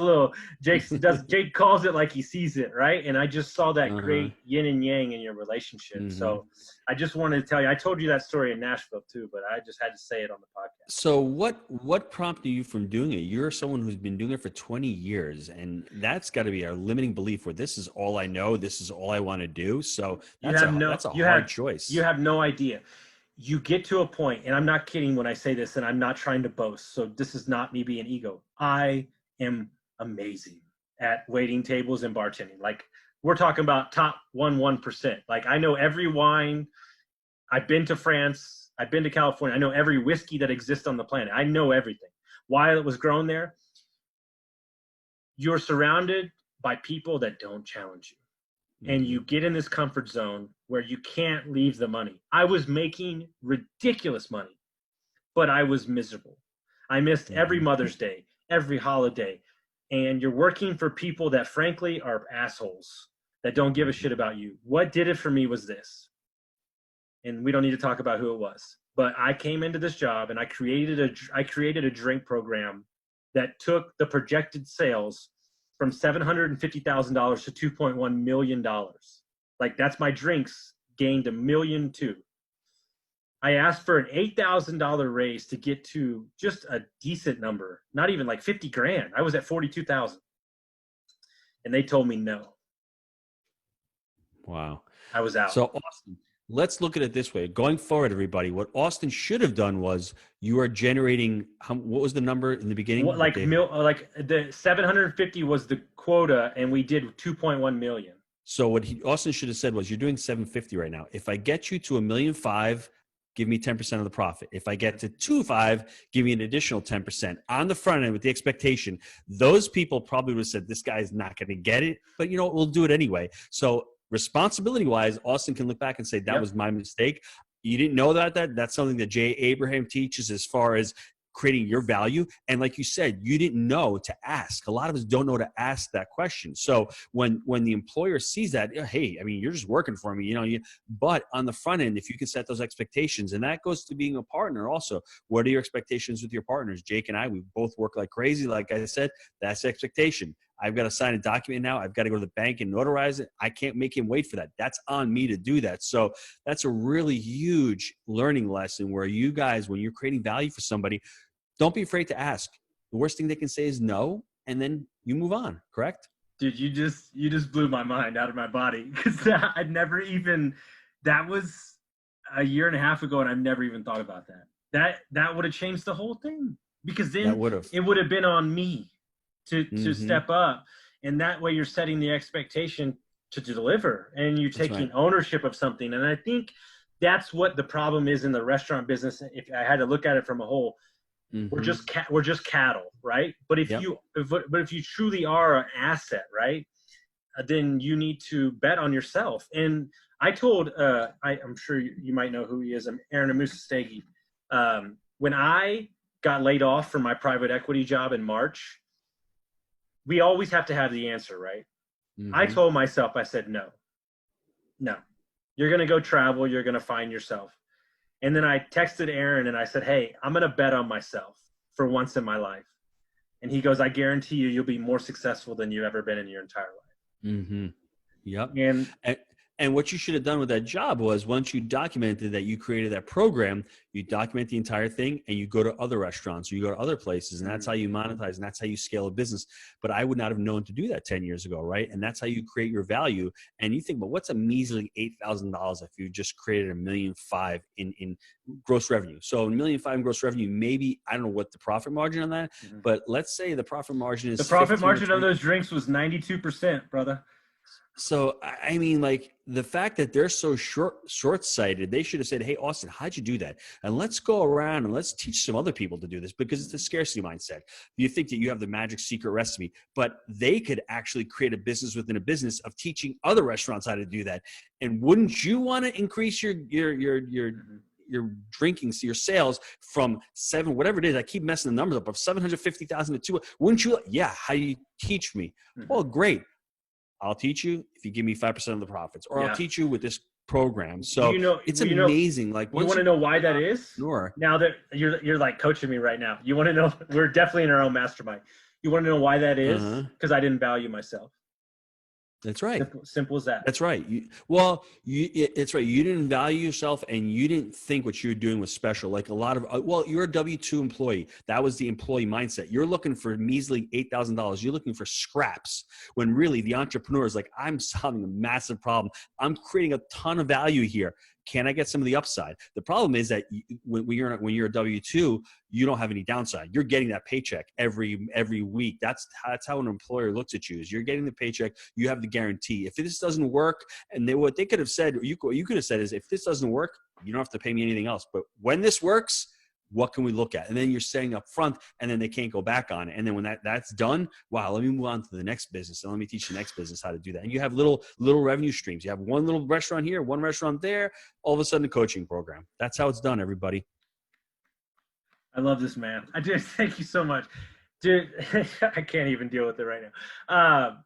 calls it like he sees it, right? And I just saw that great yin and yang in your relationship. So I just wanted to tell you, I told you that story in Nashville too, but I just had to say it on the podcast. So what prompted you from doing it? You're someone who's been doing it for 20 years, and that's got to be our limiting belief where this is all I know, this is all I want to do. So that's a hard choice. You have no idea. You get to a point, and I'm not kidding when I say this, and I'm not trying to boast. So this is not me being ego. I am amazing at waiting tables and bartending. Like, we're talking about top 1%. Like, I know every wine. I've been to France. I've been to California. I know every whiskey that exists on the planet. I know everything. While it was grown there, you're surrounded by people that don't challenge you. And you get in this comfort zone where you can't leave the money. I was making ridiculous money, but I was miserable. I missed every Mother's Day, every holiday. And you're working for people that frankly are assholes that don't give a shit about you. What did it for me was this. And we don't need to talk about who it was, but I came into this job and I created a drink program that took the projected sales from $750,000 to $2.1 million. Like, that's my drinks gained $1.2 million. I asked for an $8,000 raise to get to just a decent number, not even like 50 grand. I was at 42,000 and they told me no. Wow. I was out. So Austin, let's look at it this way. Going forward, everybody, what Austin should have done was you are generating, what was the number in the beginning? Like the 750 was the quota, and we did 2.1 million. So what Austin should have said was, you're doing 750 right now. If I get you to $1.5 million, give me 10% of the profit. If I get to 2.5, give me an additional 10% on the front end with the expectation. Those people probably would have said, this guy's not going to get it, but you know what, we'll do it anyway. So responsibility wise, Austin can look back and say, that was my mistake. You didn't know that's something that Jay Abraham teaches as far as creating your value. And like you said, you didn't know to ask. A lot of us don't know to ask that question. So when the employer sees that, hey, I mean, you're just working for me, but on the front end, if you can set those expectations, and that goes to being a partner also. What are your expectations with your partners? Jake and I, we both work like crazy. Like I said, that's the expectation. I've got to sign a document now. I've got to go to the bank and notarize it. I can't make him wait for that. That's on me to do that. So that's a really huge learning lesson where you guys, when you're creating value for somebody, don't be afraid to ask. The worst thing they can say is no, and then you move on, correct? Dude, you just blew my mind out of my body, because I'd never even, that was a year and a half ago, and I've never even thought about that. That would have changed the whole thing, because then it would have been on me to step up, and that way you're setting the expectation to deliver, and you're taking ownership of something. And I think that's what the problem is in the restaurant business. If I had to look at it from a whole, we're just cattle, right? But if you truly are an asset, right, then you need to bet on yourself. And I told I'm sure you might know who he is, Aaron Amusastegi. When I got laid off from my private equity job in March, we always have to have the answer, right? I told myself, I said, no, you're going to go travel. You're going to find yourself. And then I texted Aaron and I said, hey, I'm going to bet on myself for once in my life. And he goes, I guarantee you'll be more successful than you've ever been in your entire life. Yep. And what you should have done with that job was, once you documented that you created that program, you document the entire thing and you go to other restaurants or you go to other places, and that's how you monetize, and that's how you scale a business. But I would not have known to do that 10 years ago, right? And that's how you create your value. And you think, well, what's a measly $8,000 if you just created $1.5 million in gross revenue? So $1.5 million in gross revenue, maybe, I don't know what the profit margin on that, but let's say the profit margin is— the profit margin of those drinks was 92%, brother. So, I mean, like, the fact that they're so short-sighted, they should have said, hey, Austin, how'd you do that? And let's go around and let's teach some other people to do this, because it's a scarcity mindset. You think that you have the magic secret recipe, but they could actually create a business within a business of teaching other restaurants how to do that. And wouldn't you want to increase your drinking, your sales from 7, whatever it is, I keep messing the numbers up, of 750,000 to 2, wouldn't you? Yeah. How do you teach me? Well, great. I'll teach you if you give me 5% of the profits, or I'll teach you with this program. So it's amazing. Like, you want to know why that is? Sure. Now that you're like coaching me right now, you want to know, we're definitely in our own mastermind. You want to know why that is? Because I didn't value myself. That's right. Simple as that. That's right. It's right. You didn't value yourself, and you didn't think what you were doing was special. Like a lot of, you're a W-2 employee. That was the employee mindset. You're looking for measly $8,000. You're looking for scraps, when really the entrepreneur is like, I'm solving a massive problem. I'm creating a ton of value here. Can I get some of the upside? The problem is that when you're a W-2, you don't have any downside. You're getting that paycheck every week. That's how an employer looks at you. Is you're getting the paycheck. You have the guarantee. If this doesn't work, and what they could have said, or you could have said, is, if this doesn't work, you don't have to pay me anything else. But when this works, what can we look at? And then you're setting up front, and then they can't go back on it. And then when that's done, wow, let me move on to the next business, and let me teach the next business how to do that. And you have little revenue streams. You have one little restaurant here, one restaurant there, all of a sudden a coaching program. That's how it's done, everybody. I love this, man. I do. Thank you so much. Dude, I can't even deal with it right now.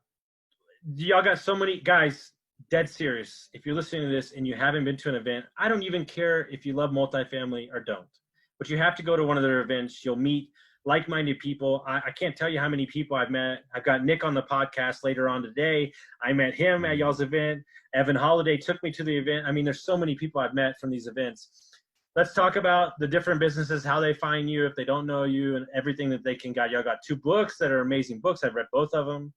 Y'all got so many guys, dead serious. If you're listening to this and you haven't been to an event, I don't even care if you love multifamily or don't. But you have to go to one of their events. You'll meet like-minded people. I can't tell you how many people I've met. I've got Nick on the podcast later on today. I met him at y'all's event. Evan Holiday took me to the event. I mean, there's so many people I've met from these events. Let's talk about the different businesses, how they find you if they don't know you, and everything that they can guide. Y'all got 2 books that are amazing books. I've read both of them.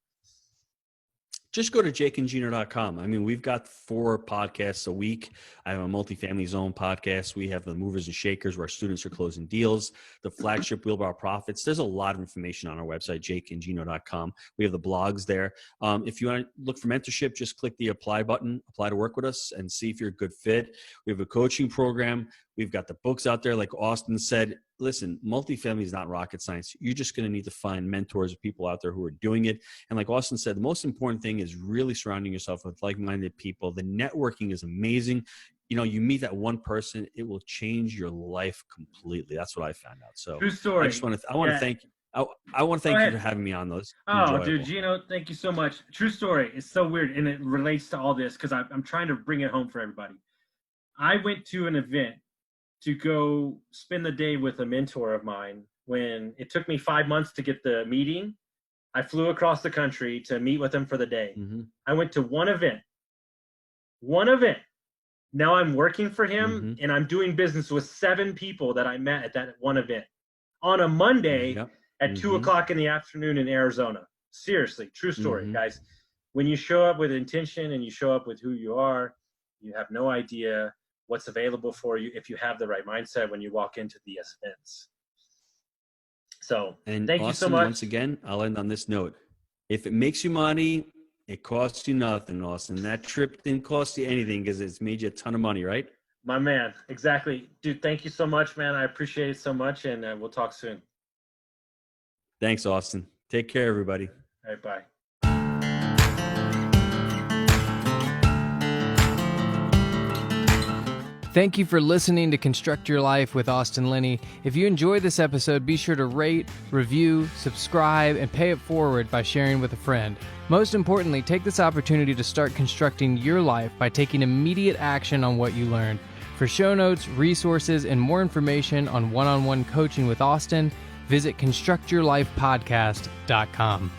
just go to jakeandgino.com. I mean, we've got 4 podcasts a week. I have a multifamily zone podcast. We have the movers and shakers where our students are closing deals, the flagship Wheelbarrow Profits. There's a lot of information on our website, jakeandgino.com. We have the blogs there. If you want to look for mentorship, just click the apply button, apply to work with us, and see if you're a good fit. We have a coaching program. We've got the books out there. Like Austin said, listen, multifamily is not rocket science. You're just going to need to find mentors, people out there who are doing it. And like Austin said, the most important thing is really surrounding yourself with like-minded people. The networking is amazing. You know, you meet that one person, it will change your life completely. That's what I found out. So true story. I want to thank you. I want to thank you for having me on those. Oh, dude, Gino, thank you so much. True story. It's so weird, and it relates to all this because I'm trying to bring it home for everybody. I went to an event to go spend the day with a mentor of mine. When it took me 5 months to get the meeting, I flew across the country to meet with him for the day. Mm-hmm. I went to one event. Now I'm working for him, and I'm doing business with 7 people that I met at that one event on a Monday at 2 o'clock in the afternoon in Arizona. Seriously, true story, guys. When you show up with intention and you show up with who you are, you have no idea what's available for you if you have the right mindset when you walk into these events. So and thank Austin, you so much. Once again, I'll end on this note. If it makes you money, it costs you nothing, Austin. That trip didn't cost you anything because it's made you a ton of money, right? My man, exactly. Dude, thank you so much, man. I appreciate it so much, and we'll talk soon. Thanks, Austin. Take care, everybody. All right, bye. Thank you for listening to Construct Your Life with Austin Linney. If you enjoyed this episode, be sure to rate, review, subscribe, and pay it forward by sharing with a friend. Most importantly, take this opportunity to start constructing your life by taking immediate action on what you learned. For show notes, resources, and more information on one-on-one coaching with Austin, visit constructyourlifepodcast.com.